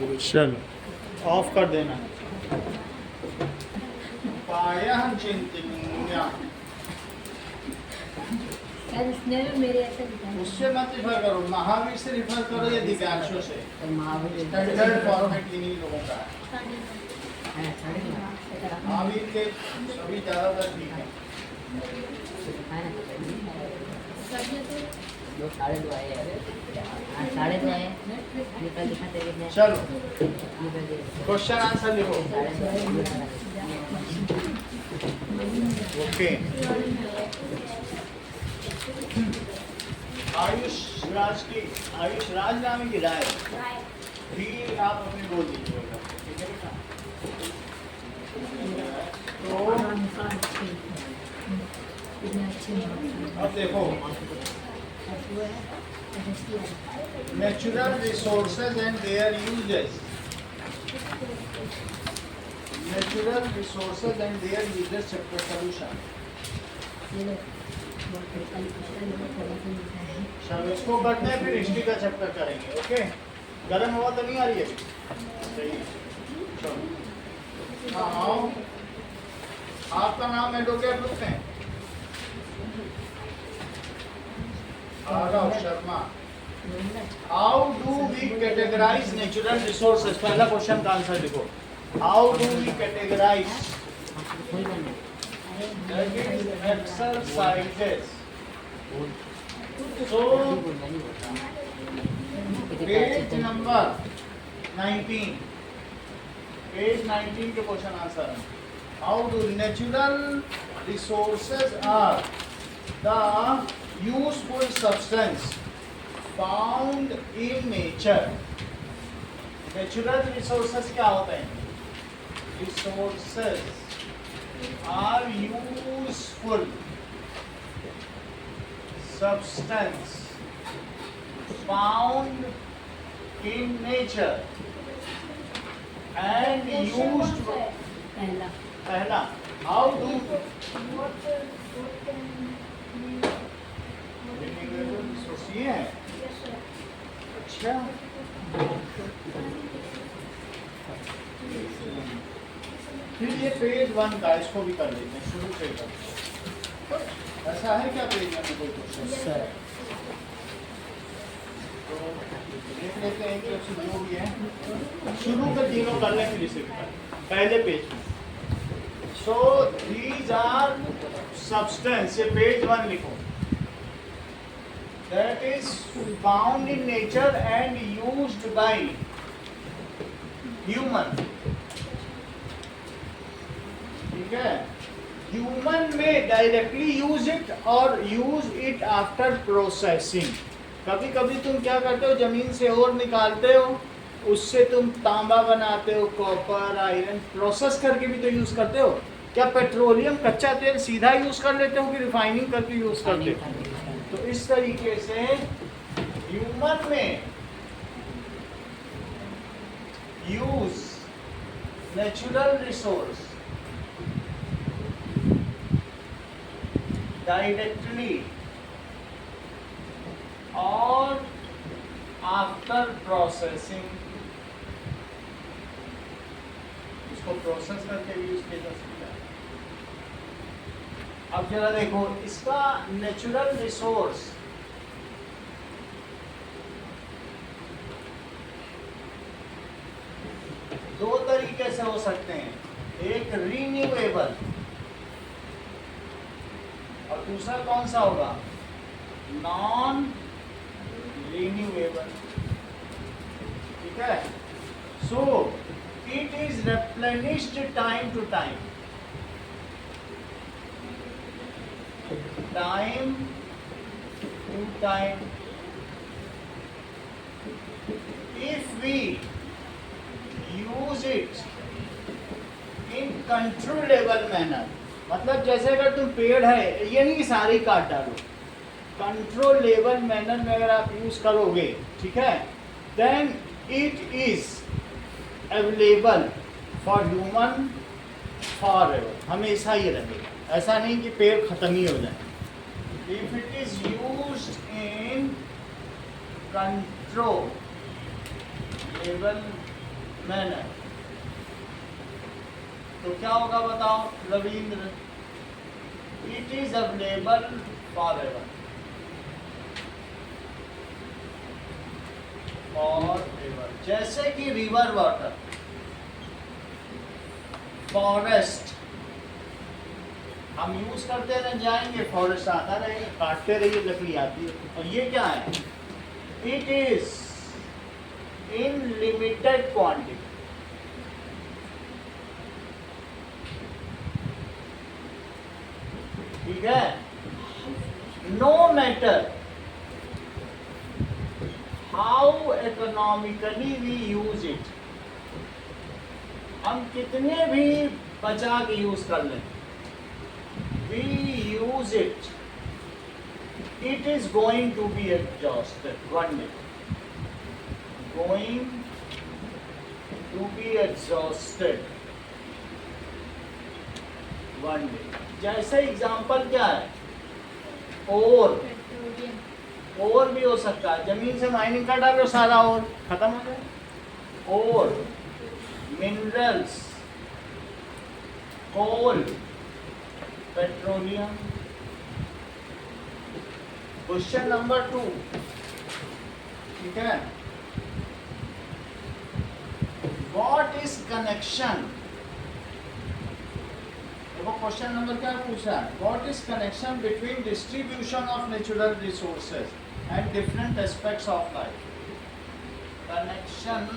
चलो ऑफ कर देना। पाया चिंतनीय मेरे ऐसे दिखा उससे मत रिफर करो, महावीर से रिफर करो या दिव्यांशों से। महावीर स्टैंडर्ड फॉर्मेट इन्हीं लोगों का है। महावीर के सभी ज़्यादातर ठीक है। साढ़े दो आए साढ़े दो आए चलो क्वेश्चन आंसर लिखो। ओके आयुष राज नाम की राय भी आप अपने बोल दीजिएगा, ठीक है बेटा। तो अब देखो natural resources and there uses. Natural resources and there uses chapter solution. चलो इसको करते हैं, फिर हिस्ट्री का चैप्टर करेंगे। ओके गर्म हवा तो नहीं आ रही है अभी? चलो हाँ, आपका नाम एडवोकेट रुकते हैं Aarav Sharma. How do we categorise natural resources? पहला क्वेश्चन का आंसर लिखो। How do we categorise exercises? So, page number 19, page 19 के क्वेश्चन आंसर है। How do natural resources are the useful substance found in nature. Natural resources क्या होते हैं? Resources are useful substance found in nature and used पहला how do ये है। अच्छा फिर ये पेज 1 का, इसको भी कर लेते हैं, शुरू से करते हैं। ऐसा है क्या पेज में कोई क्वेश्चन? तो देख लेते हैं कि उसमें जो भी है शुरू के तीनों कर लें, फिर इसे पहले पेज में। सो दीज आर सब्सटेंस, ये पेज 1 लिखो। That is found in nature and used by human. ठीक है, ह्यूमन में डायरेक्टली यूज इट और यूज इट आफ्टर प्रोसेसिंग। कभी कभी तुम क्या करते हो, जमीन से और निकालते हो, उससे तुम तांबा बनाते हो, कॉपर, आयरन, प्रोसेस करके भी तो यूज करते हो। क्या पेट्रोलियम कच्चा तेल सीधा यूज कर लेते हो कि रिफाइनिंग करके यूज करते हो? तो इस तरीके से ह्यूमन में यूज नेचुरल रिसोर्स डायरेक्टली और आफ्टर प्रोसेसिंग, इसको प्रोसेस करके भी यूज किया जा सकता है। अब जरा देखो इसका नेचुरल रिसोर्स दो तरीके से हो सकते हैं, एक रीन्यूएबल और दूसरा कौन सा होगा? Non renewable. ठीक है, so it is replenished time to time. Time to time if we use it in controllable manner, मतलब जैसे अगर तुम पेड़ है ये नहीं सारे काट डालो, कंट्रोलेबल मैनर में अगर आप यूज करोगे, ठीक है, then it is available for human forever, हमेशा ही रहेगा। ऐसा नहीं कि पेड़ खत्म ही हो जाए। If it is used in control level manner. तो क्या होगा बताओ Ravindra? It is available forever, forever. जैसे कि रिवर वाटर, फॉरेस्ट हम यूज करते रह जाएंगे, फॉरेस्ट आता रहेगा, काटते रहिए लकड़ी आती है। और ये क्या है? It is in limited quantity. ठीक है? No matter how economically we use it, हम कितने भी बचा के यूज कर लें, we use it, it is going to be exhausted one day, going to be exhausted one day। जैसे एग्जाम्पल क्या है? और भी हो सकता है, जमीन से माइनिंग कर डालो सारा और खत्म हो जाए। और मिनरल्स, कोल, पेट्रोलियम। क्वेश्चन नंबर 2, ठीक है? What is connection? देखो क्वेश्चन नंबर क्या पूछा है? What is connection between distribution of natural resources and different aspects of life? Connection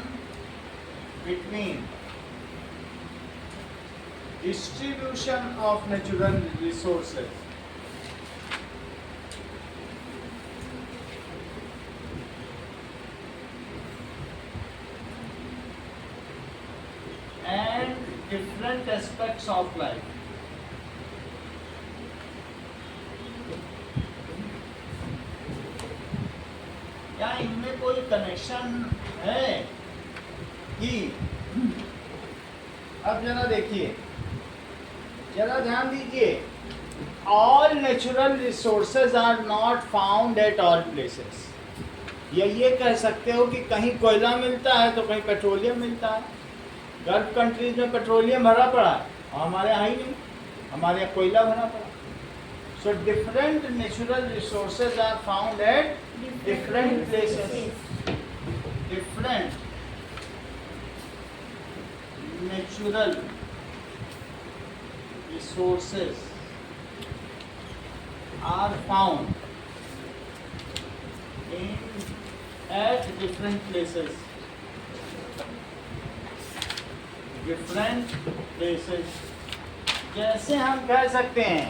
between distribution of natural resources and different aspects of life। क्या इनमें कोई connection है कि? अब जरा देखिए, जरा ध्यान दीजिए, all natural resources are not found at all places. ये कह सकते हो कि कहीं कोयला मिलता है तो कहीं पेट्रोलियम मिलता है। गल्फ कंट्रीज में पेट्रोलियम भरा पड़ा है और हमारे यहाँ ही नहीं, हमारे यहाँ कोयला भरा पड़ा। So different natural resources are found at different places. Different natural resources are found at different places, different places। जैसे हम कह सकते हैं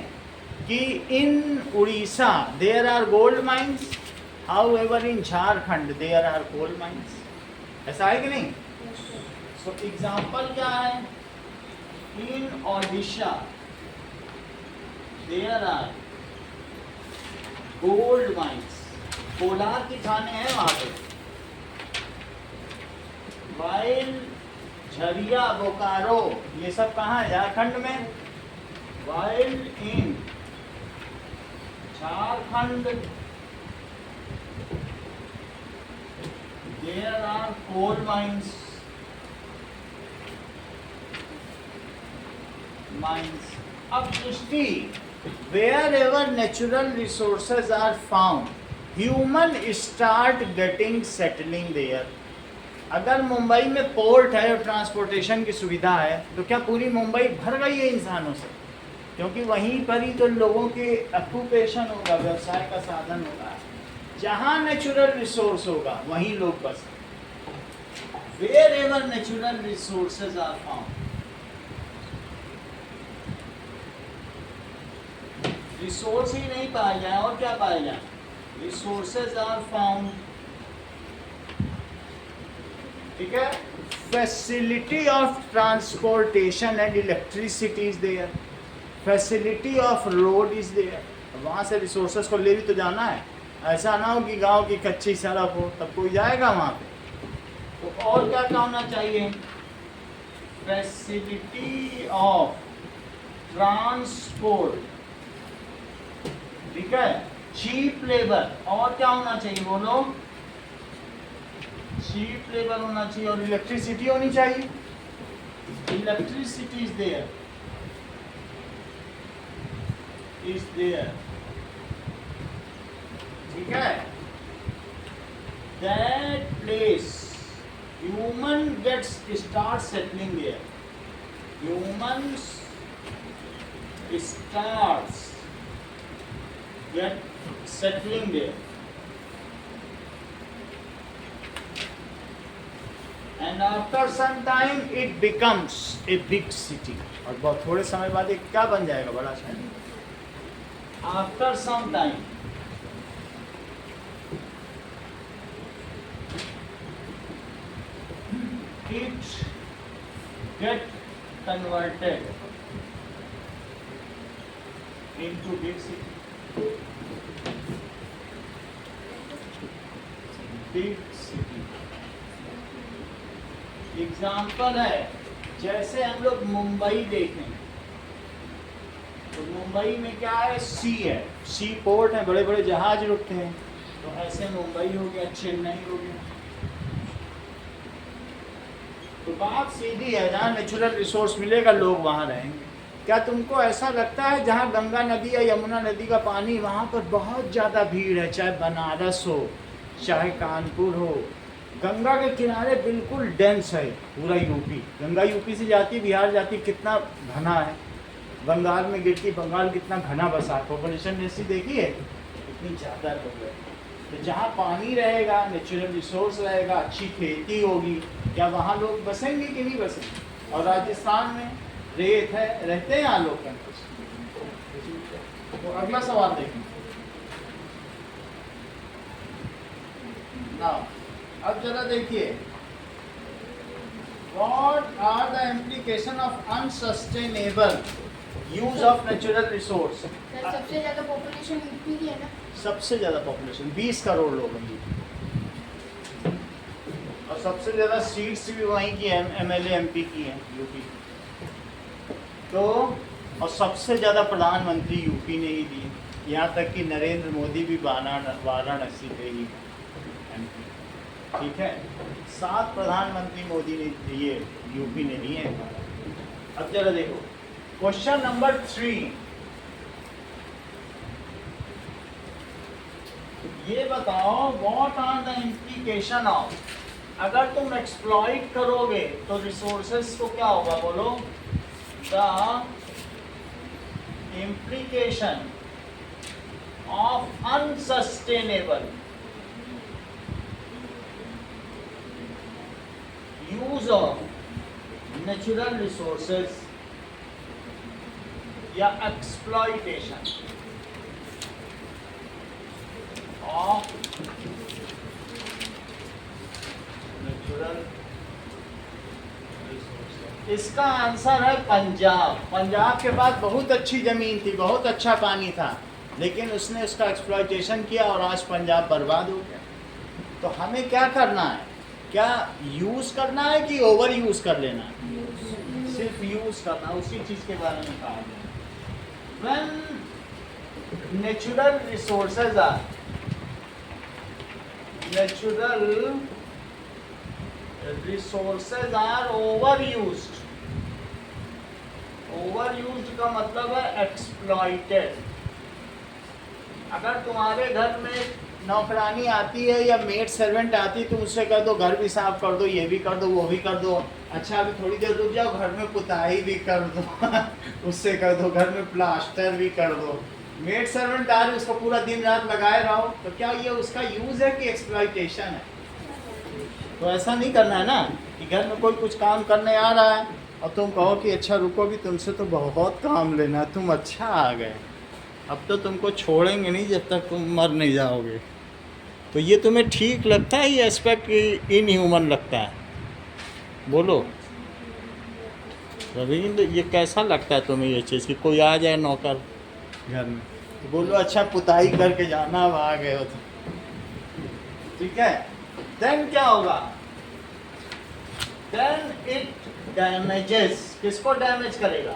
कि in Orissa there are gold mines, however in Jharkhand there are gold mines. ऐसा है कि नहीं? सो एग्जाम्पल क्या है? In Odisha there are gold mines, Kolar की खाने हैं वहां पे। वाइल झरिया, बोकारो, ये सब कहाँ है? झारखंड में। While in Jharkhand there are coal mines, mines. अब दृष्टि, wherever natural resources are found, human start getting settling there। अगर मुंबई में पोर्ट है और ट्रांसपोर्टेशन की सुविधा है तो क्या पूरी मुंबई भर गई है इंसानों से? क्योंकि वहीं पर ही तो लोगों के ऑक्यूपेशन होगा, व्यवसाय का साधन होगा। जहाँ नेचुरल रिसोर्स होगा वहीं लोग बस। wherever natural resources are found, resource ही नहीं पाया जाए और क्या पाया जाए? Resources are found. ठीक है? Facility of transportation and electricity is there, facility of road is there. वहाँ से रिसोर्सेज को ले भी तो जाना है। ऐसा ना हो कि गांव की कच्ची सड़क हो तब कोई जाएगा वहाँ पे। तो और क्या क्या होना चाहिए? फैसिलिटी ऑफ ट्रांसपोर्ट, ठीक है? Cheap labour. और क्या होना चाहिए बोलो? चीप लेबर होना चाहिए और इलेक्ट्रिसिटी होनी चाहिए. इलेक्ट्रिसिटी इज देयर, ठीक है. That place human gets start settling there. Humans starts get settling there, and after some time it becomes a big city. और बहुत थोड़े समय बाद ये क्या बन जाएगा, बड़ा शहर. After some time it get converted into big city. Big city. Example है, जैसे हम लोग मुंबई देखें तो मुंबई में क्या है, सी है, सी पोर्ट है, बड़े बड़े जहाज रुकते हैं. तो ऐसे मुंबई हो गया, चेन्नई हो गया. तो बात सीधी है, जहाँ नेचुरल रिसोर्स मिलेगा लोग वहाँ रहेंगे. क्या तुमको ऐसा लगता है जहाँ गंगा नदी या यमुना नदी का पानी, वहाँ पर बहुत ज़्यादा भीड़ है, चाहे बनारस हो चाहे कानपुर हो, गंगा के किनारे बिल्कुल डेंस है पूरा यूपी. गंगा यूपी से जाती, बिहार जाती, कितना घना है. बंगाल में गिरती, बंगाल कितना घना बसा. पॉपुलेशन डेंसिटी देखिए इतनी ज़्यादा लोग है. तो जहाँ पानी रहेगा, नेचुरल रिसोर्स रहेगा, अच्छी खेती होगी, क्या वहाँ लोग बसेंगे कि नहीं बसेंगे. और राजस्थान में रेत है, रहते हैं यहाँ लोग कैंपस. तो अगला सवाल देखें ना. अब जरा देखिए, what are the implication of unsustainable use of natural resource. सबसे ज्यादा पॉपुलेशन यूपी की है ना. सबसे ज्यादा पॉपुलेशन 20 करोड़ लोग हैं, और सबसे ज्यादा सीट्स भी वहीं की है, एमएलए एमपी की हैं यूपी. तो और सबसे ज़्यादा प्रधानमंत्री यूपी ने ही दिए, यहाँ तक कि नरेंद्र मोदी भी वाराणसी पे ही एमपी. ठीक है, 7 प्रधानमंत्री मोदी ने दिए, यूपी ने दिए. अब जरा देखो क्वेश्चन नंबर 3. ये बताओ what are the implication of, अगर तुम एक्सप्लॉइट करोगे तो रिसोर्सेस को क्या होगा, बोलो. The implication of unsustainable use of natural resources या exploitation of natural. इसका आंसर है पंजाब. पंजाब के पास बहुत अच्छी ज़मीन थी, बहुत अच्छा पानी था, लेकिन उसने उसका एक्सप्लॉइटेशन किया और आज पंजाब बर्बाद हो गया. तो हमें क्या करना है, क्या यूज़ करना है कि ओवर यूज़ कर लेना है. सिर्फ यूज़ करना, उसी चीज़ के बारे में कहा गया. When natural resources are resources are overused. overused का मतलब है exploited. अगर तुम्हारे घर में नौकरानी आती है या मेड सर्वेंट आती है, तुम उससे कह दो घर भी साफ कर दो, ये भी कर दो, वो भी कर दो. अच्छा अभी थोड़ी देर रुक जाओ, घर में पुताई भी कर दो उससे कह दो घर में प्लास्टर भी कर दो. मेड सर्वेंट आ रही, उसको पूरा दिन रात लगाए रहो, तो क्या ये उसका यूज है कि एक्सप्लॉइटेशन है. तो ऐसा नहीं करना है ना कि घर में कोई कुछ काम करने आ रहा है और तुम कहो कि अच्छा रुको भी, तुमसे तो बहुत काम लेना है, तुम अच्छा आ गए, अब तो तुमको छोड़ेंगे नहीं जब तक तुम मर नहीं जाओगे. तो ये तुम्हें ठीक लगता है, ये एस्पेक्ट इनह्यूमन लगता है, बोलो रविंद्र, ये कैसा लगता है तुम्हें ये चीज़ कि कोई आ जाए नौकर घर में तो बोलो अच्छा पुताई करके जाना, अब आ गए हो तो. ठीक है, देन क्या होगा, देन इट डैमेजेस. किसको डैमेज करेगा,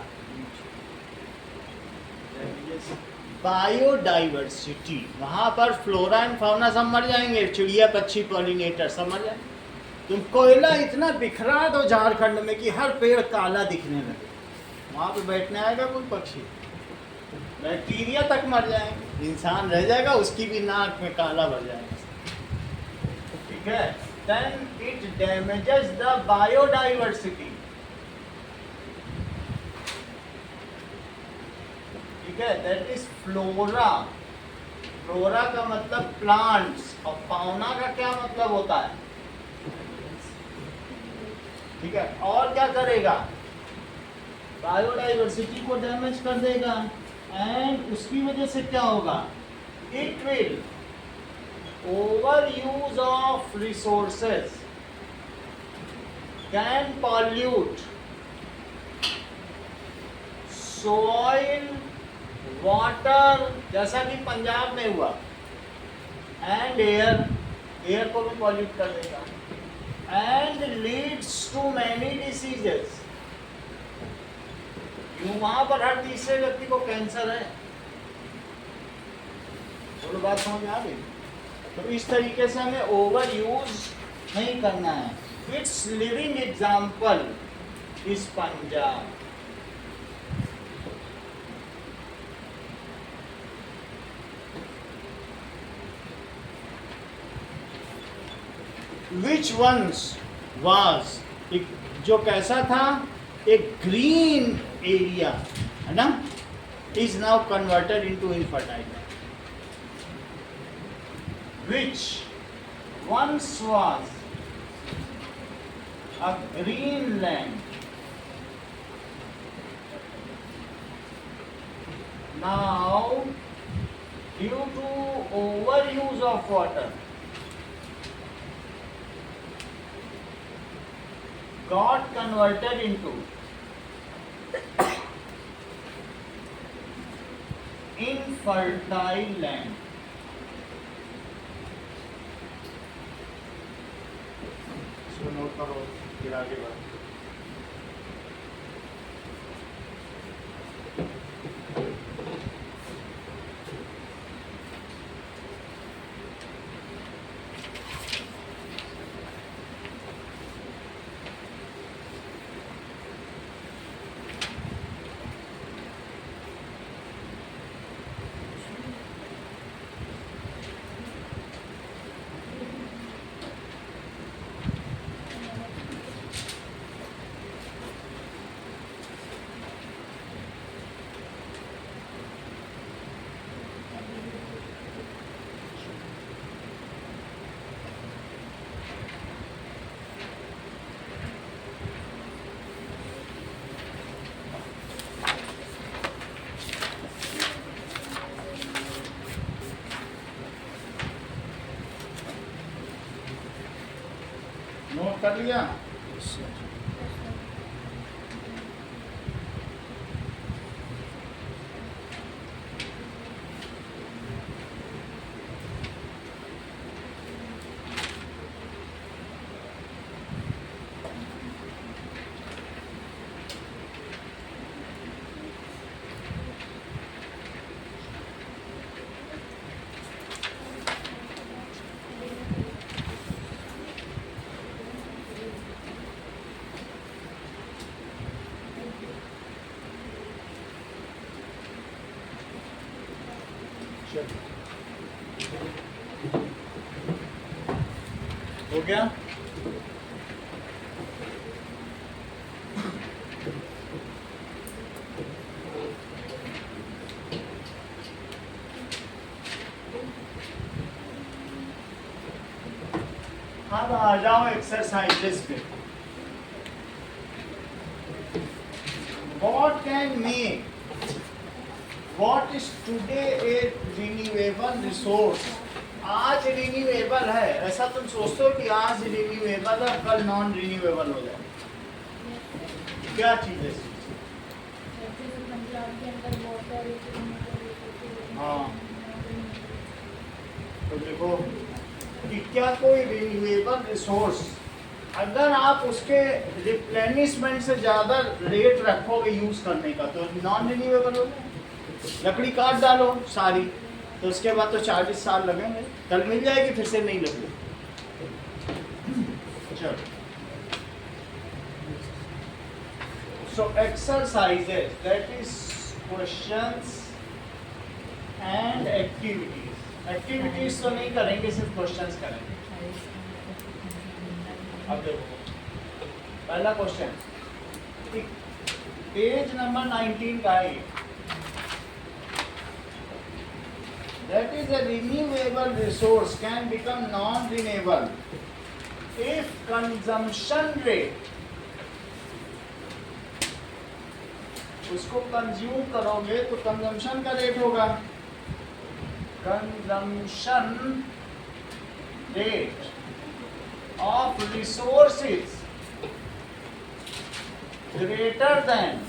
बायोडाइवर्सिटी. वहाँ पर फ्लोरा एंड फाउना सब मर जाएंगे, चिड़िया पक्षी पॉलिनेटर सब मर जाएंगे. तुम कोयला इतना बिखरा दो झारखंड में कि हर पेड़ काला दिखने लगे, वहां पे बैठने आएगा कोई पक्षी? बैक्टीरिया तक मर जाएंगे, इंसान रह जाएगा उसकी भी नाक में काला भर जाएगा। ठीक है, then it damages the biodiversity। ठीक है, that is flora। फ्लोरा का मतलब प्लांट्स, और फाउना का क्या मतलब होता है? ठीक है, और क्या करेगा? बायोडाइवर्सिटी को डैमेज कर देगा, एंड उसकी वजह से क्या होगा? It will over use of resources can pollute soil, water, जैसा कि पंजाब में हुआ, एंड एयर, एयर को भी पॉल्यूट कर देगा, and leads to many diseases. वहां पर हर तीसरे व्यक्ति को कैंसर है। बोलो, बात समझ में आ गई? तो इस तरीके से हमें ओवर यूज नहीं करना है। Its living example is Punjab. Which once was, जो कैसा था, एक ग्रीन एरिया है ना, is now converted into infertile land. Which once was a green land now due to over use of water got converted into infertile land। इसको note करो, फिर आगे बढ़ो। नोट कर लिया? हो गया? अब आ जाओ एक्सरसाइजेस पे। What can make, what is today a renewable resource? आज रिन्यूएबल है, ऐसा तुम सोचते हो कि आज रिन्यूएबल है, कल नॉन रिन्यूएबल हो जाए? क्या चीज है? हाँ, तो देखो कि क्या कोई रिन्यूएबल रिसोर्स, अगर आप उसके रिप्लेनिशमेंट से ज़्यादा रेट रखोगे यूज़ करने का तो नॉन रिन्यूएबल हो जाए। लकड़ी काट डालो सारी, तो उसके बाद तो 40 साल लगेंगे, कल मिल जाएगी, फिर से नहीं लगेगी। चलो, so exercises, that is questions and activities. Activities तो नहीं करेंगे, सिर्फ questions करेंगे. अब देखो पहला क्वेश्चन, पेज नंबर 19 का है. That is a renewable resource can become non-renewable if consumption rate, उसको कंज्यूम करोगे तो कंजम्पशन का रेट होगा, consumption rate of resources greater than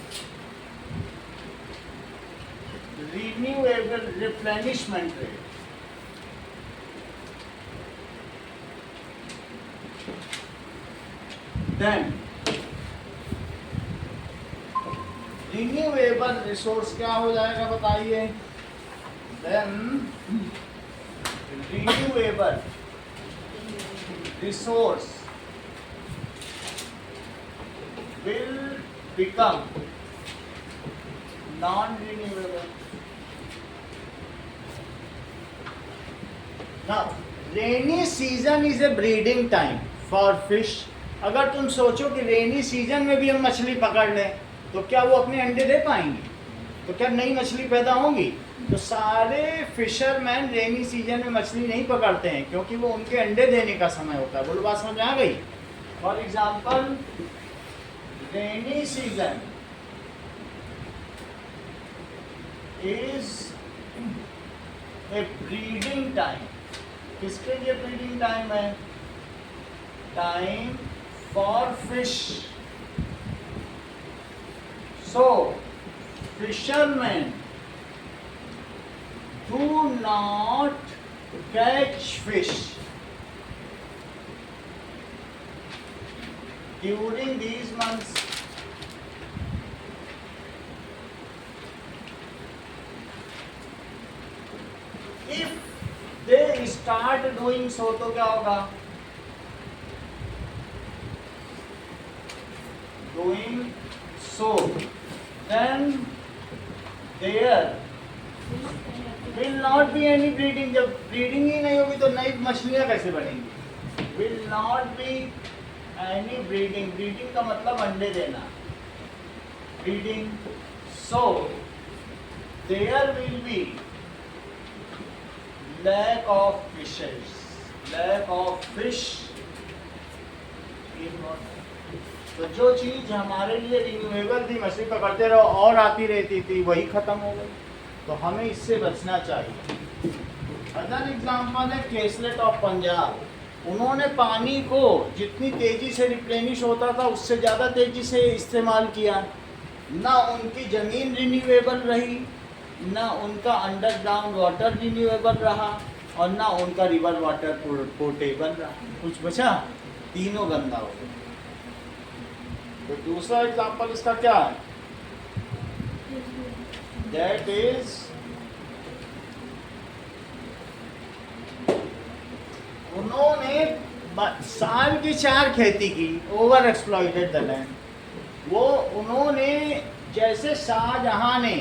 renewable replenishment rate. Then renewable resource क्या हो जाएगा बताइए? Then renewable resource will become non-renewable. Now, rainy season is a breeding time for fish. अगर तुम सोचो कि रेनी सीजन में भी हम मछली पकड़ लें तो क्या वो अपने अंडे दे पाएंगे? तो क्या नई मछली पैदा होंगी? तो सारे फिशरमैन रेनी सीजन में मछली नहीं पकड़ते हैं क्योंकि वो उनके अंडे देने का समय होता है. बोलो बात समझ में आ गई? For example, rainy season is a breeding time. किसके लिए ब्रीडिंग टाइम है? Time for fish. So fishermen do not catch fish during these months. If they start doing so, तो क्या होगा? Doing so, then there will not be any breeding. जब breeding ही नहीं होगी तो नई मछलियाँ कैसे बनेंगी? Will not be any breeding. Breeding का मतलब अंडे देना. Breeding. So there will be lack of fishes. Lack of fish in water. तो जो चीज हमारे लिए रिन्यूएबल थी, मछली पकड़ते रहो और आती रहती थी, वही खत्म हो गई. तो हमें इससे बचना चाहिए. अदर एग्जाम्पल है केसलेट ऑफ पंजाब. उन्होंने पानी को जितनी तेजी से रिप्लेनिश होता था उससे ज़्यादा तेजी से इस्तेमाल किया. ना उनकी ज़मीन रिन्यूएबल रही, ना उनका अंडरग्राउंड वाटर रिन्यूएबल रहा, और ना उनका रिवर वाटर पोर्टेबल रहा. कुछ बचा? तीनों गंदा हो गया. तो दूसरा एग्जाम्पल इसका क्या है? दैट इज उन्होंने साल की 4 खेती की, ओवर एक्सप्लॉइटेड द लैंड. वो उन्होंने जैसे शाहजहां ने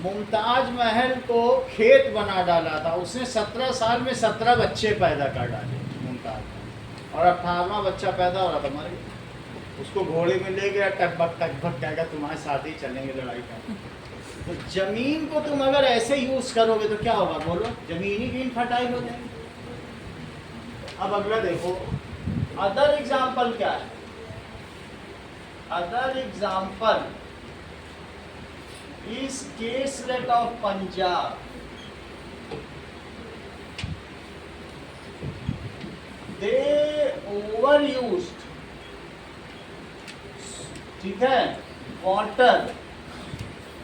मुमताज महल को खेत बना डाला था, उसने 17 साल में 17 बच्चे पैदा कर डाले मुमताज, और 18वां बच्चा पैदा हो रहा था, मर गया. उसको घोड़े में ले गया, टकबक कहेगा तुम्हारे साथ ही चलेंगे लड़ाई का. तो जमीन को तुम अगर ऐसे यूज करोगे तो क्या होगा? बोलो, जमीन ही ग्रीन फर्टाइल हो जाएगी. अब अगला देखो, अदर एग्जाम्पल क्या है? Other example is caselet of Punjab. They over used, ठीक है, वाटर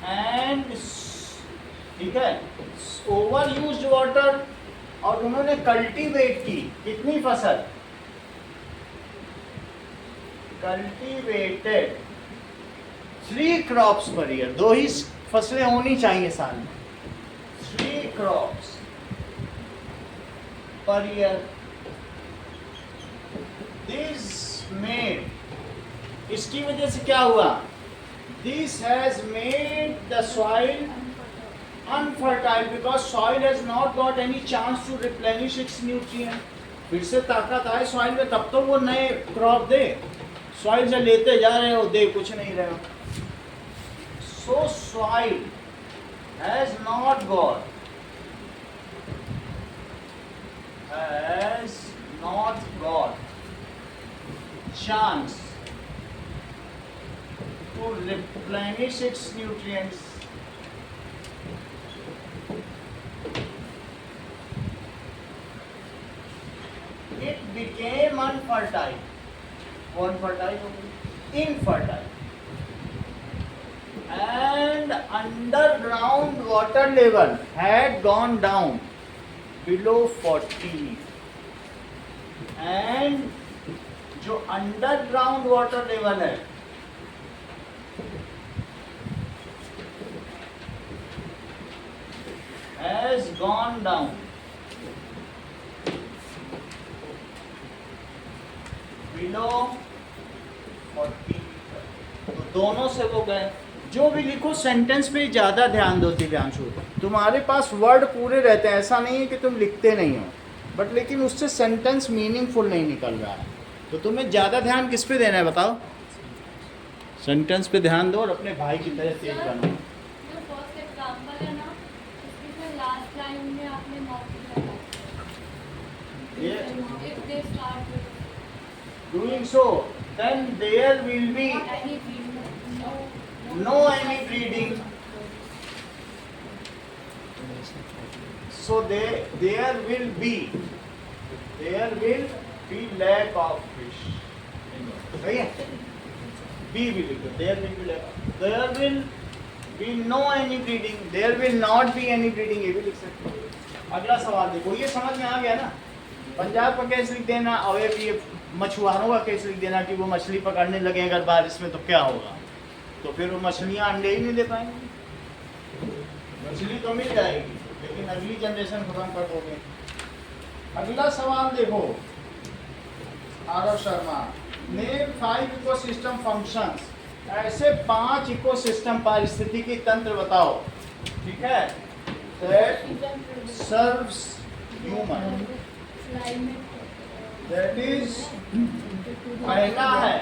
एंड, ठीक है, ओवर यूज्ड वाटर, और उन्होंने कल्टीवेट की कितनी फसल? Cultivated 3 crops per year. 2 ही फसलें होनी चाहिए साल में. 3 crops per year. This made, इसकी वजह से क्या हुआ, this has made the soil unfertile because soil has not got any chance to replenish its nutrient. फिर से ताकत आए सॉइल में तब तो वो नए क्रॉप दे, सॉइल से लेते जा रहे हो दे कुछ नहीं रहे हो। सो soil has not got chance to replenish its nutrients. It became unfertile. Infertile. And underground water level had gone down below 40. And जो अंडरग्राउंड वाटर लेवल है has gone down below 40। तो दोनों से वो गए। जो भी लिखो सेंटेंस पे ज़्यादा ध्यान दो दिव्यांशु, तुम्हारे पास वर्ड पूरे रहते हैं, ऐसा नहीं है कि तुम लिखते नहीं हो, बट लेकिन उससे सेंटेंस मीनिंगफुल नहीं निकल रहा है। तो तुम्हें ज़्यादा ध्यान किस पे देना है बताओ, सेंटेंस पे ध्यान दो और अपने भाई की तरह तेज बनो। जो फर्स्ट एग्जांपल है ना, इसमें लास्ट लाइन में आपने नॉट लगाया। ये If they start with doing so, then there will be any breeding, no any breeding. So there will be lack of fish. सही है? Be will be there will be lack of, there will be no any breeding, there will not be any breeding, ये भी लिख सकते हो। अगला सवाल देखो, ये समझ में आ गया ना, पंजाब का केस लिख देना और ये मछुआरों का केस लिख देना कि वो मछली पकड़ने लगे अगर बारिश में तो क्या होगा, तो फिर वो मछलियाँ अंडे ही नहीं दे पाएंगी। मछली तो मिल जाएगी लेकिन अगली जनरेशन खत्म कर दोगे। अगला सवाल देखो, Aarav Sharma, name 5 ecosystem functions, ऐसे 5 इकोसिस्टम पारिस्थितिकी तंत्र बताओ, ठीक है, that serves human, that is, पहला है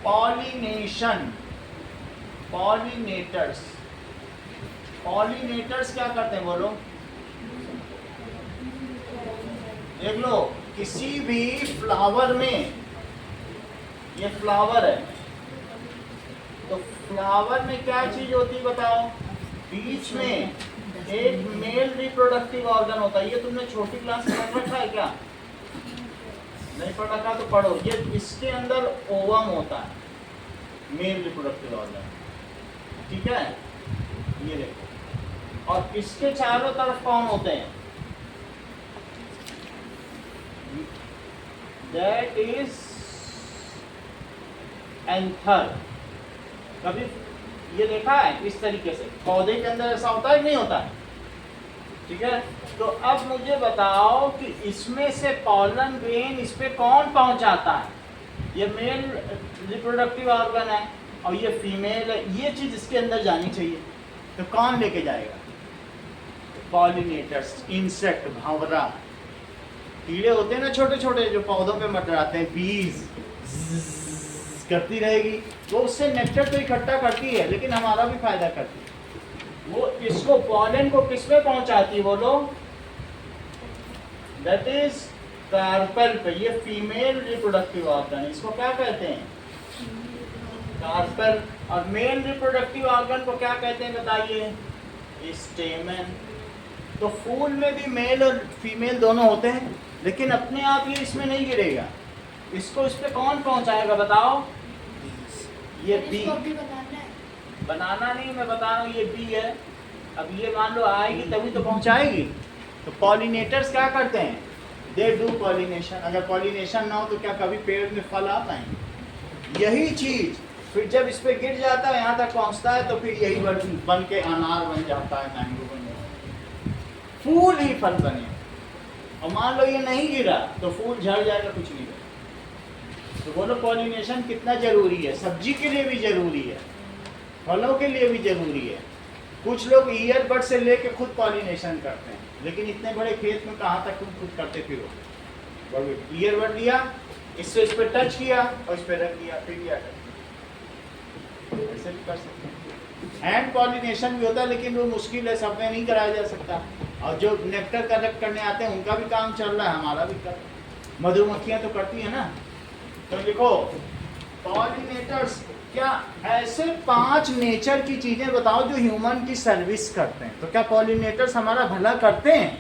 पॉलिनेशन, पॉलिनेटर्स। पॉलिनेटर्स क्या करते हैं बोलो, देख लो, किसी भी फ्लावर में, ये फ्लावर है तो फ्लावर में क्या चीज होती है बताओ, बीच में एक मेल रिप्रोडक्टिव ऑर्गन होता है। ये तुमने छोटी क्लास में पढ़ रखा है क्या, नहीं पढ़ रखा तो पढ़ो। ये इसके अंदर ओवम होता है, मेल रिप्रोडक्टिव ऑर्गन, ठीक है, ये देखो। और इसके चारों तरफ कौन होते हैं, दैट इज एंथर। कभी ये देखा है इस तरीके से, पौधे के अंदर ऐसा होता है नहीं होता है, ठीक है। तो अब मुझे बताओ कि इसमें से पॉलन ग्रेन इस पे कौन पहुंचाता है, ये मेल रिप्रोडक्टिव ऑर्गन है और ये फीमेल है, ये चीज इसके अंदर जानी चाहिए, तो कौन लेके जाएगा, पॉलिनेटर्स, इंसेक्ट, भंवरा, कीड़े होते हैं ना छोटे छोटे जो पौधों पे मंडराते हैं, बीज करती रहेगी, वो उससे नेक्टर तो इकट्ठा करती है लेकिन हमारा भी फायदा करती है। वो इसको पॉलन को किस पे पहुंचाती है बोलो, दैट इज कार्पेल पे। ये फीमेल रिप्रोडक्टिव ऑर्गन, इसको क्या कहते हैं, कार्पेल। और मेल रिप्रोडक्टिव ऑर्गन को क्या कहते हैं बताइए, स्टेमन। तो फूल में भी मेल और फीमेल दोनों होते हैं लेकिन अपने आप ये इसमें नहीं गिरेगा, इसको इस पे कौन पहुंचाएगा बताओ, ये बी। इसको भी बताना है, बनाना नहीं, मैं बता रहा हूँ ये बी है। अब ये मान लो आएगी तभी तो पहुंचाएगी। तो पॉलिनेटर्स क्या करते हैं, दे डू पॉलिनेशन। अगर पॉलिनेशन ना हो तो क्या कभी पेड़ में फल आ पाएंगे, यही चीज फिर जब इस पे गिर जाता है यहाँ तक पहुँचता है तो फिर यही बन के अनार बन जाता है, मैंगो बन जाता है, फूल ही फल बने। और मान लो ये नहीं गिरा तो फूल झड़ जाएगा, कुछ नहीं बनेगा। तो बोलो पॉलिनेशन कितना जरूरी है? सब्जी के लिए भी जरूरी है, फलों के लिए भी जरूरी है। कुछ लोग ईयरबड से लेके खुद पॉलिनेशन करते हैं, लेकिन इतने बड़े खेत में कहाँ तक तुम खुद करते फिरो? ईयरबड लिया, इससे इस पर टच किया और इस पर रख दिया, फिर क्या करते? ऐसे भी कर सकते हैं। हैंड पॉलिनेशन भी होता है, लेकिन वो मुश्किल है, सब में नहीं कराया जा सकता। और जो नेक्टर कलेक्ट करने आते हैं उनका भी काम चल रहा है, हमारा भी कर, मधुमक्खियां तो करती है ना। तो लिखो पॉलिनेटर्स। क्या ऐसे 5 नेचर की चीजें बताओ जो ह्यूमन की सर्विस करते हैं। तो क्या पॉलिनेटर्स हमारा भला करते हैं?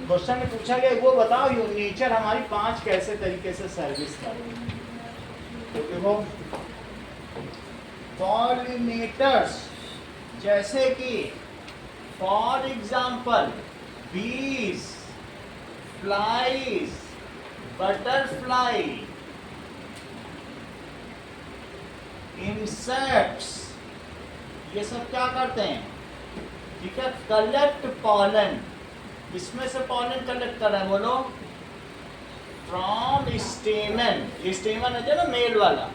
क्वेश्चन में पूछा गया, वो बताओ नेचर हमारी 5 कैसे तरीके से सर्विस करते हैं। तो देखो पॉलिनेटर्स जैसे कि फॉर एग्जाम्पल बीज, फ्लाइज, बटरफ्लाई, इंसेक्ट्स, ये सब क्या करते हैं? ठीक है, कलेक्ट पॉलन। इसमें से पॉलन कलेक्ट कर रहा है, बोलो फ्रॉम स्टेमन। ये स्टेमन है ना मेल वाला,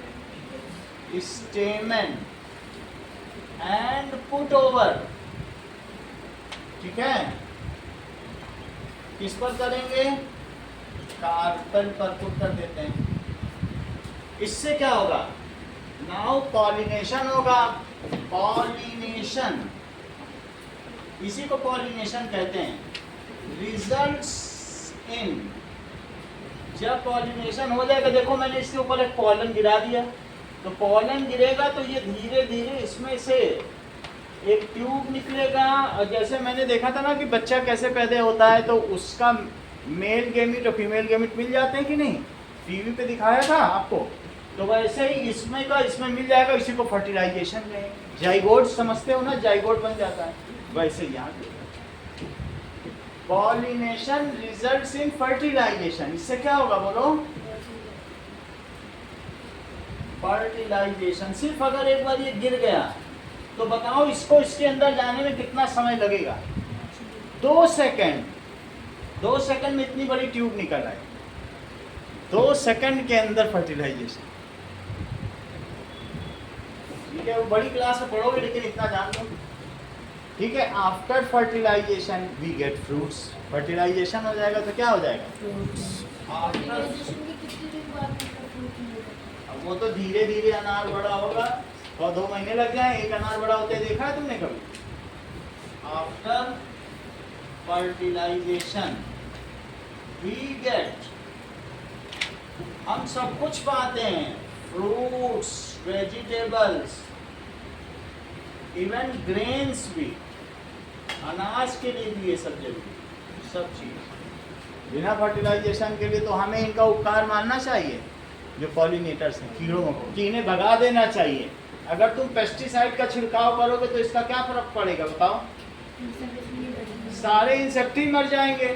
स्टेमन एंड पुट ओवर। ठीक है, किस पर करेंगे? कार्पेल पर पुट कर देते हैं। इससे क्या होगा? नाउ पॉलिनेशन होगा। पॉलिनेशन, इसी को पॉलिनेशन कहते हैं। रिजल्ट्स इन, जब पॉलिनेशन हो जाएगा, देखो मैंने इसके ऊपर एक पॉलन गिरा दिया, तो पॉलन गिरेगा तो ये धीरे धीरे इसमें से एक ट्यूब निकलेगा। और जैसे मैंने देखा था ना कि बच्चा कैसे पैदा होता है, तो उसका मेल गेमिट और फीमेल गेमिट मिल जाते हैं कि नहीं, टीवी पे दिखाया था आपको। तो वैसे ही इसमें का इसमें मिल जाएगा, इसी को फर्टिलाइजेशन में जाइगोट समझते हो ना, जाइगोट बन जाता है। वैसे यहाँ पॉलिनेशन रिजल्ट्स इन फर्टिलाइजेशन। इससे क्या होगा बोलो? फर्टिलाइजेशन। सिर्फ अगर एक बार ये गिर गया तो बताओ इसको इसके अंदर जाने में कितना समय लगेगा? 2 सेकंड। 2 सेकंड में इतनी बड़ी ट्यूब निकल आए, 2 सेकंड के अंदर फर्टिलाइजेशन। ठीक है, वो बड़ी क्लास में पढ़ोगे, लेकिन इतना जान लो। ठीक है, after fertilisation we get fruits. Fertilisation हो जाएगा तो क्या हो जाएगा? अब वो तो धीरे धीरे अनार बड़ा होगा, और 2 महीने लग जाए एक अनार बड़ा होते देखा है तुमने कभी? आफ्टर फर्टिलाइजेशन वी गेट, हम सब कुछ पाते हैं, फ्रूट्स, वेजिटेबल्स, इवन ग्रेन्स भी, अनाज के लिए भी ये सब जरूरी, सब चीज। बिना फर्टिलाइजेशन के लिए तो हमें इनका उपकार मानना चाहिए, जो पॉलिनेटर्स हैं, कीड़ों को, कि इन्हें भगा देना चाहिए। अगर तुम पेस्टिसाइड का छिड़काव करोगे तो इसका क्या फर्क पड़ेगा बताओ? सारे इंसेक्ट ही मर जाएंगे।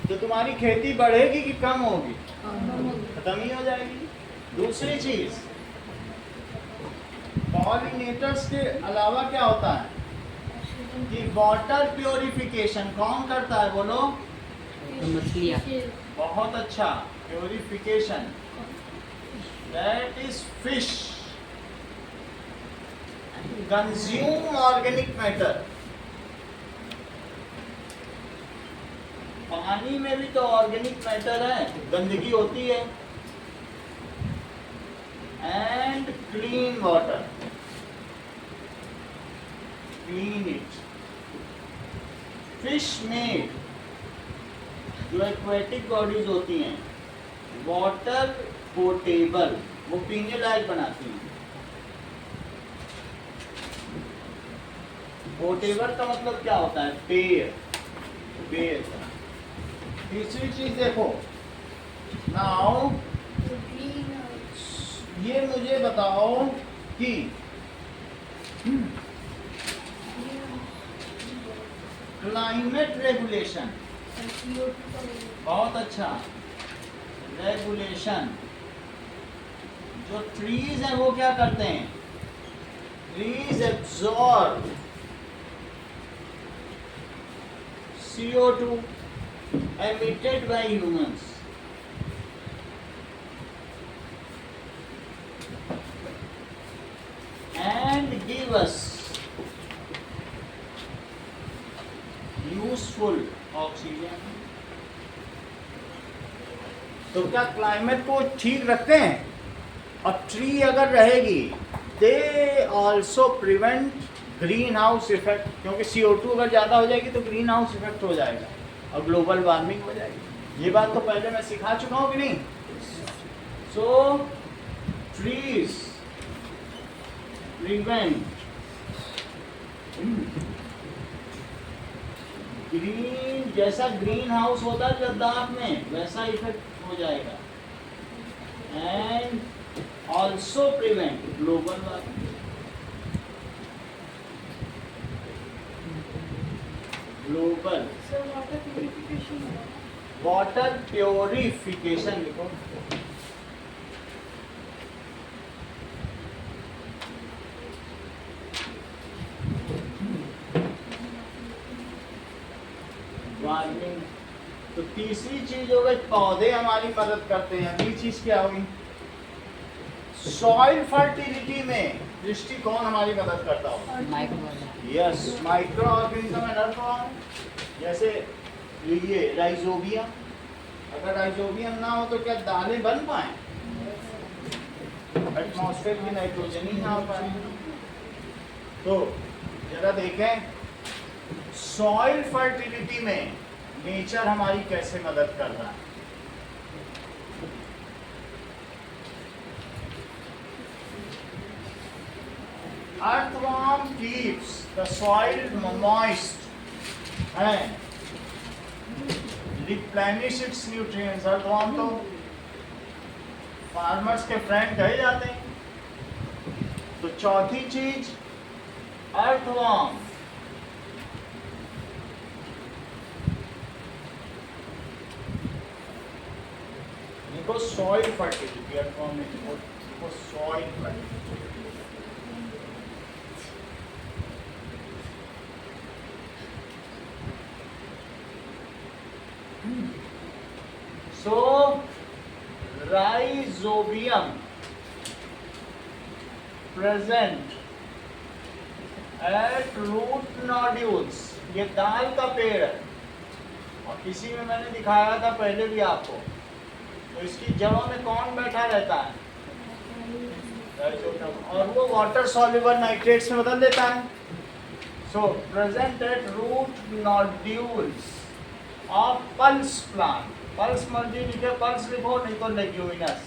तो तुम्हारी खेती बढ़ेगी कि कम होगी? खत्म ही हो जाएगी। दूसरी चीज, पॉलिनेटर्स के अलावा क्या होता है कि वाटर प्योरिफिकेशन कौन करता है बोलो? मछलियाँ। बहुत अच्छा, purification, that is fish consume organic matter. पानी में भी तो ऑर्गेनिक मैटर है, गंदगी होती है। And clean water, clean it. Fish में जो एक्वेटिक बॉडीज होती हैं, वाटर पोर्टेबल, वो पीने लायक बनाती हैं। पोर्टेबल का मतलब क्या होता है? पेय, पेय। तीसरी चीज देखो, नाउ ये मुझे बताओ कि क्लाइमेट रेगुलेशन, बहुत अच्छा, रेगुलेशन। जो ट्रीज हैं वो क्या करते हैं? Trees absorb CO2 emitted by humans. Continuous useful oxygen. तो क्या क्लाइमेट को ठीक रखते हैं? और ट्री अगर रहेगी they also prevent green house effect, क्योंकि CO2 अगर ज़्यादा हो जाएगी तो ग्रीन हाउस इफेक्ट हो जाएगा और ग्लोबल वार्मिंग हो जाएगी। ये बात तो पहले मैं सिखा चुका हूँ कि नहीं? सो ट्रीज प्रिवेंट ग्रीन, जैसा ग्रीन हाउस होता है लद्दाख में वैसा इफेक्ट हो जाएगा। And also prevent global warming. Global sir water purification water purification लिखो। वार्मिंग। तो तीसरी चीज हो गई पौधे हमारी मदद करते हैं। अगली चीज क्या हुई? सॉइल फर्टिलिटी में दृष्टिकोण हमारी मदद करता होगा। Micro yes, micro organism and earthworm, जैसे ये राइजोबियम। अगर राइजोबियम ना हो तो क्या दालें बन पाए? एटमॉस्फेयर की नाइट्रोजन ही ना हो पाए। तो जरा देखें सॉइल फर्टिलिटी में नेचर हमारी कैसे मदद कर रहा है। Earthworm keeps the soil moist and replenish its nutrients. Earthworm तो फार्मर्स के फ्रेंड कहे जाते हैं। तो चौथी चीज earthworm देखो सॉइल फर्टिलिटी। earthworm में देखो soil fertility. So, rhizobium present at root nodules। ये दाल का पेड़ है और किसी में मैंने दिखाया था पहले भी आपको। तो इसकी जड़ों में कौन बैठा रहता है? राइजोबियम। और वो वाटर सॉल्युबल नाइट्रेट्स में बदल देता है। So present at root nodules of pulse plant. Pulse मर्जी लिखे, पल्स लिखो, नहीं तो leguminous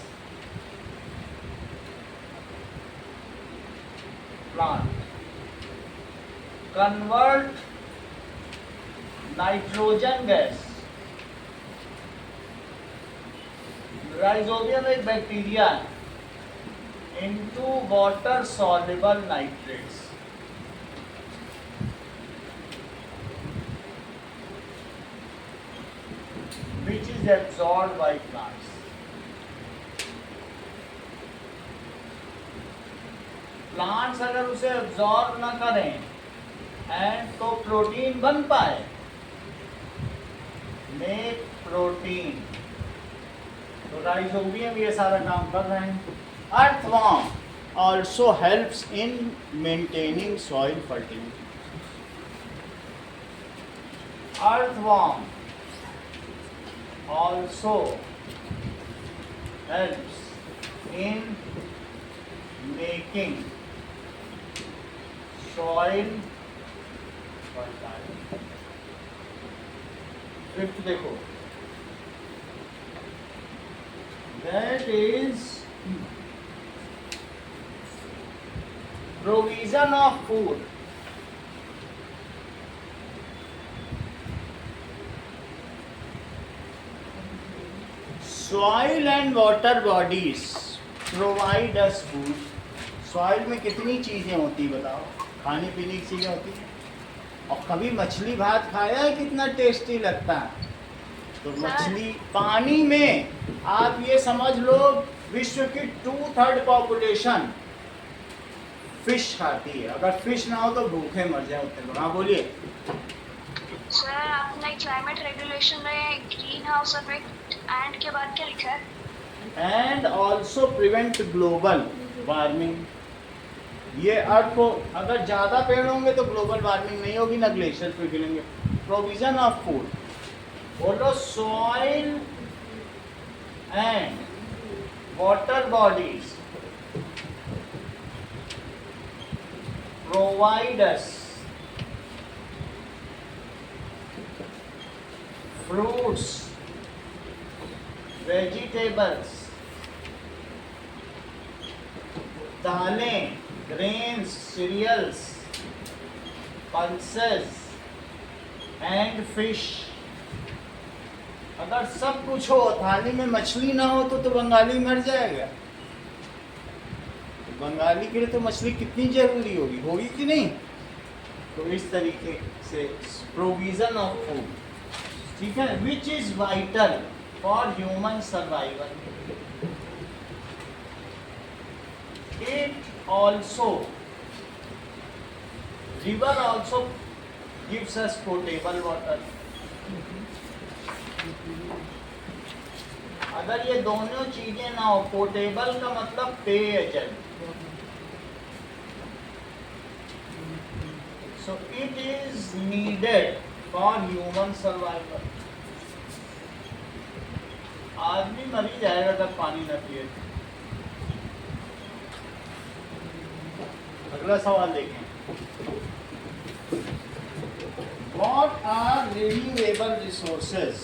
plant. Convert nitrogen gas. Rhizobium एक बैक्टीरिया है into water soluble nitrates. which is absorbed by plants. Plants अगर उसे एब्जॉर्ब ना करें एंड तो प्रोटीन बन पाए, मेक प्रोटीन। तो राइजोबियम ये सारा काम कर रहे हैं। Earthworm also helps in maintaining soil fertility. Earthworm also helps in making soil fertile। Fifth देखो, that is provision of food। Soil and water bodies provide us food. Soil में कितनी चीज़ें होती बताओ? खाने पीने की चीज़ें होती हैं। और कभी मछली भात खाया है? कितना टेस्टी लगता है। तो मछली पानी में आप ये समझ लो विश्व की 2/3 पॉपुलेशन फिश खाती है। अगर फिश ना हो तो भूखे मर जाए उतने लोग। हाँ बोलिए सर, आपने क्लाइमेट रेगुलेशन में ग्रीन हाउस इफेक्ट एंड के बाद क्या लिखा है? And also prevent global warming. ये अर्थ को अगर ज़्यादा पेड़ होंगे तो ग्लोबल वार्मिंग नहीं होगी, ना ग्लेशियर पिघलेंगे। प्रोविजन ऑफ फूड, बोलो soil and water bodies provide us fruits, vegetables, दालें, grains, cereals, pulses and fish। अगर सब कुछ हो, थाली में मछली ना हो तो बंगाली मर जाएगा। बंगाली के लिए तो मछली कितनी जरूरी होगी, होगी कि नहीं? तो इस तरीके से प्रोविजन ऑफ फूड, ठीक है, which is vital for human survival. It also, river also gives us potable water. अगर ये दोनों चीजें ना हो, पोटेबल का मतलब पेयजल, सो it is needed for human survival. आदमी मर ही जाएगा अगर पानी न पिए। अगला सवाल देखें, What are renewable resources?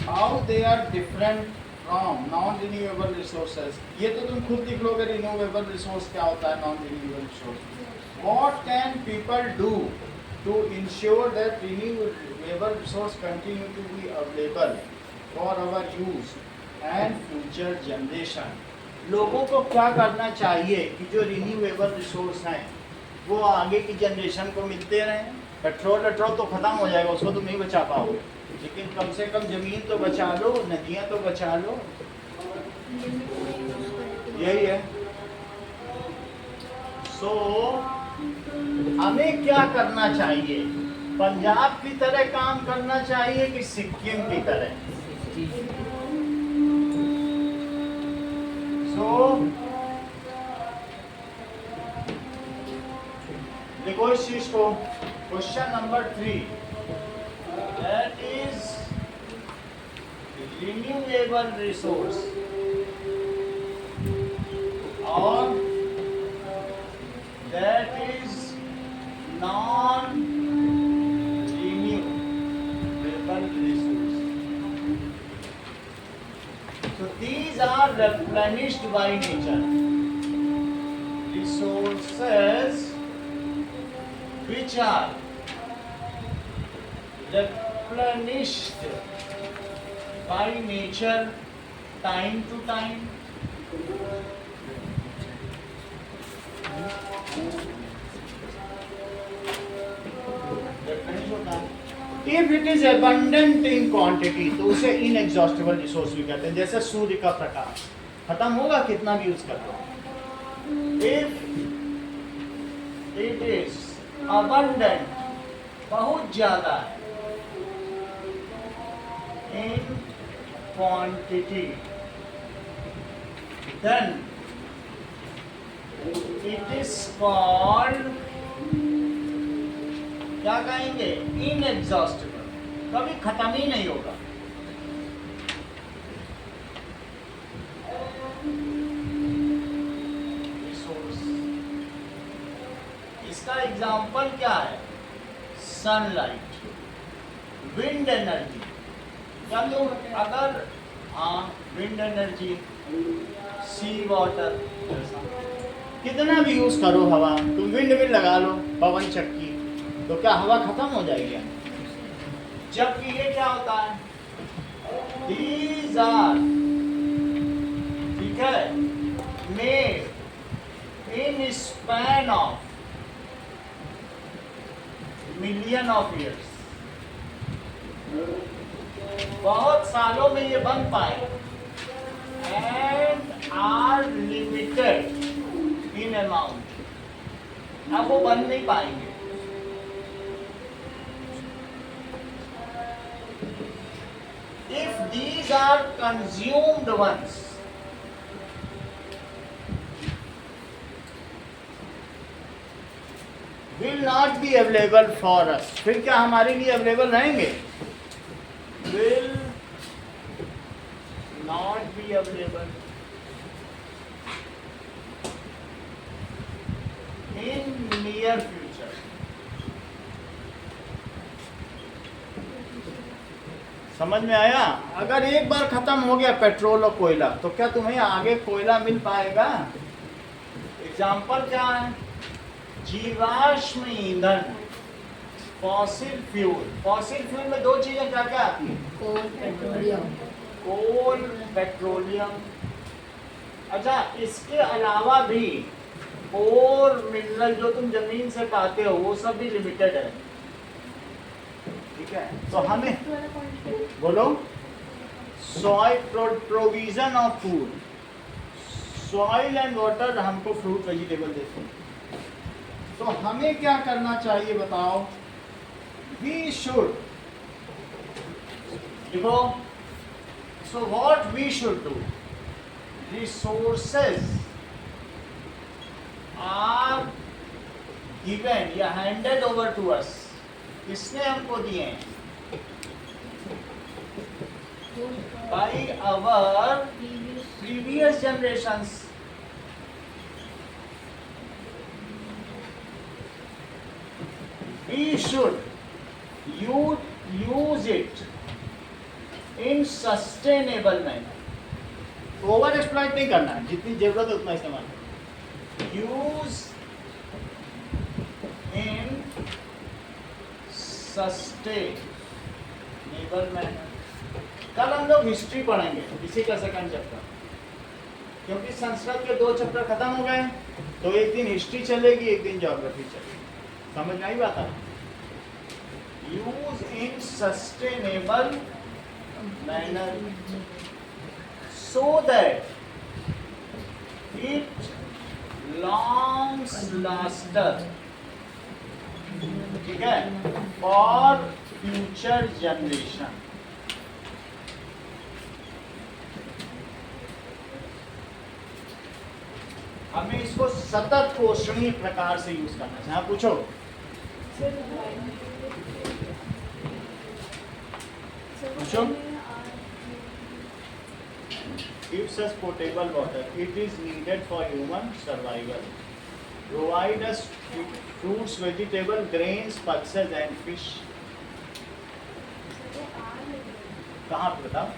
How they are different from non-renewable resources? ये तो तुम खुद लिख लोगे, renewable resource क्या होता है, non-renewable resource। What can people do to ensure that renewable resource continue to be available for our use and future generation? लोगों को क्या करना चाहिए कि जो रिन्यूएबल रिसोर्स हैं वो आगे की जनरेशन को मिलते रहें। पेट्रोल तो ख़त्म हो जाएगा, उसको तुम नहीं बचा पाओगे, लेकिन कम से कम ज़मीन तो बचा लो, नदियाँ तो बचा लो, यही है। सो हमें क्या करना चाहिए? पंजाब की तरह काम करना चाहिए कि सिक्किम की तरह? देखो इस चीज को, question number 3, that is renewable resource और that is non renewable resource. So these are replenished by nature. Resources which are replenished by nature time to time. If it is abundant in quantity तो उसे inexhaustible resource भी कहते हैं। जैसे सूर्य का प्रकाश खत्म होगा कितना भी यूज कर लो। If it is abundant, बहुत ज्यादा in quantity, then it is called, क्या कहेंगे, इनएग्जॉस्टिबल, कभी खत्म ही नहीं होगा। इसका एग्जाम्पल क्या है? Sunlight, wind energy. चलो अगर विंड एनर्जी, सी वाटर, कितना भी यूज करो हवा, तुम विंड मिल लगा लो, पवन चक्की, तो क्या हवा खत्म हो जाएगी? जबकि ये क्या होता है, These are, ठीक है, made in span of million of years, बहुत सालों में ये बन पाए, and are limited in amount, अब वो बन नहीं पाएंगे। If these are consumed once, will not be available for us. फिर क्या हमारे लिए अवेलेबल रहेंगे? Will not be available in near future. समझ में आया? अगर एक बार खत्म हो गया पेट्रोल और कोयला, तो क्या तुम्हें आगे कोयला मिल पाएगा? एग्जाम्पल क्या है? जीवाश्म ईंधन, फॉसिल फ्यूल। फॉसिल फ्यूल में दो चीजें क्या क्या आती हैं? कोल, पेट्रोलियम। अच्छा, इसके अलावा भी और मिनरल जो तुम जमीन से पाते हो वो सब भी लिमिटेड है। ठीक है, तो हमें बोलो soil provision of food, soil and water हमको फ्रूट वेजिटेबल देते हैं। तो हमें क्या करना चाहिए बताओ? वी शुड, देखो, so what we should do, resources are given या हैंडेड ओवर टू अस। किसने हमको दिए हैं? By our previous generations. We should use it in sustainable manner. Over exploit नहीं करना है, जितनी जरूरत है उतना इस्तेमाल करो। Use in sustainable manner. कल हम लोग हिस्ट्री पढ़ेंगे, इसी का सेकंड चैप्टर, क्योंकि संस्कृत के 2 चैप्टर खत्म हो गए, तो एक दिन हिस्ट्री चलेगी, एक दिन ज्योग्राफी चलेगी। समझ में आई बात है? Use in sustainable manner so that it longs Lester. ठीक है, फॉर फ्यूचर जनरेशन। हमें इसको सतत पोषणीय प्रकार से यूज करना चाहिए। हाँ, पूछो। पूछो। Gives us potable water. It is needed for human survival. Provide us fruits, vegetable, grains, pulses and fish. कहाँ पे बताओ?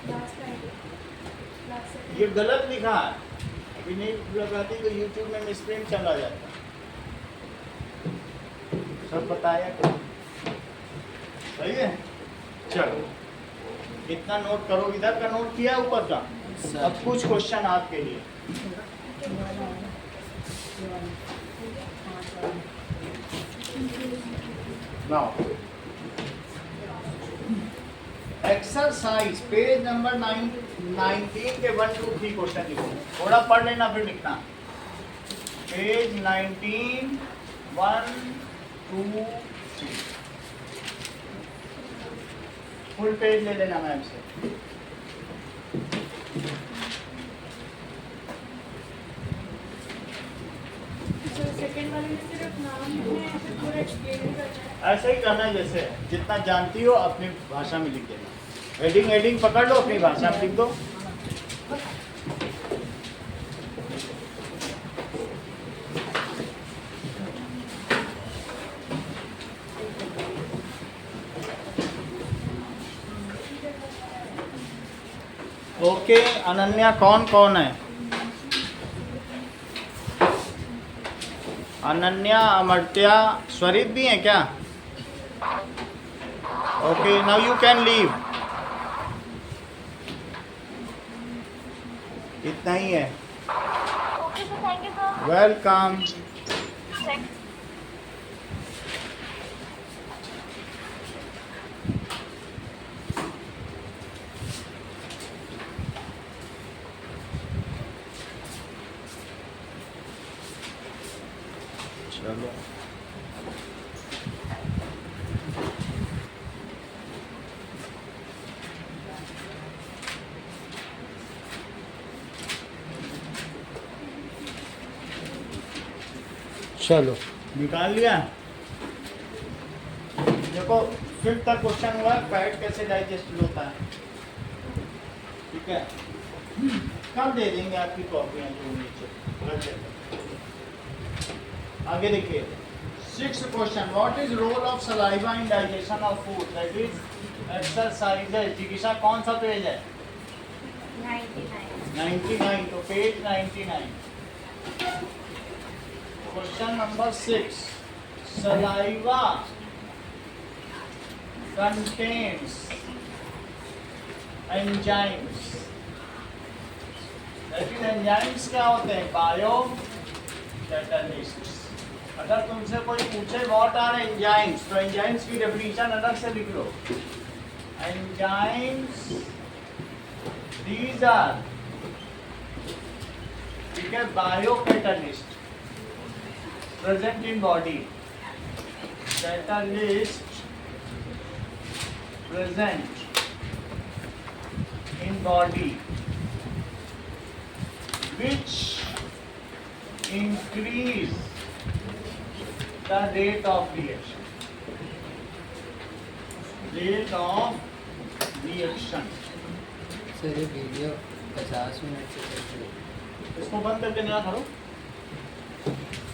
ये गलत लिखा है। अभी नहीं लगाती तो YouTube में मिसप्रिंट चला जाता। सब बताया क्या? सही है? चलो, इतना नोट करो। इधर का नोट किया, ऊपर का। अब कुछ क्वेश्चन आपके लिए। नाउ एक्सरसाइज पेज नंबर 19 के 1 2 3 क्वेश्चन लिखो। थोड़ा पढ़ लेना फिर लिखना। पेज 19 1 2 3 फुल पेज ले लेना मैम से। सेकंड वाले में सिर्फ नाम है, पूरा एक्सप्लेन करना है। ऐसे ही करना है, जैसे जितना जानती हो अपनी भाषा में लिख देना। हेडिंग हेडिंग पकड़ लो, अपनी भाषा में लिख दो। ओके, अनन्या कौन कौन है? अनन्या, अमर्त्या, स्वरित भी है क्या? Okay, now you can leave. इतना ही है। Okay sir, thank you sir. Welcome. चलो, चलो निकाल लिया। देखो 5th क्वेश्चन हुआ फैट कैसे डाइजेस्ट होता है, ठीक है। कल दे देंगे आपकी कॉपियां जो नीचे। आगे देखिए 6th question, what is role of saliva in digestion of food, that is exercises. जिज्ञासा कौन सा पेज है? 99, तो page 99। Question number 6, saliva contains enzymes, लेकिन एंजाइम्स क्या होते हैं? Biocatalysts. अगर तुमसे कोई पूछे व्हाट आर एंजाइम्स, तो एंजाइम्स की डेफिनेशन अलग से लिख लो। एंजाइम्स दीज आर, ठीक है, biocatalyst present in body. Catalyst present in body which increase the rate of reaction, sir ये वीडियो 50 मिनट से चल रही है। इसको बंद करके नया करो।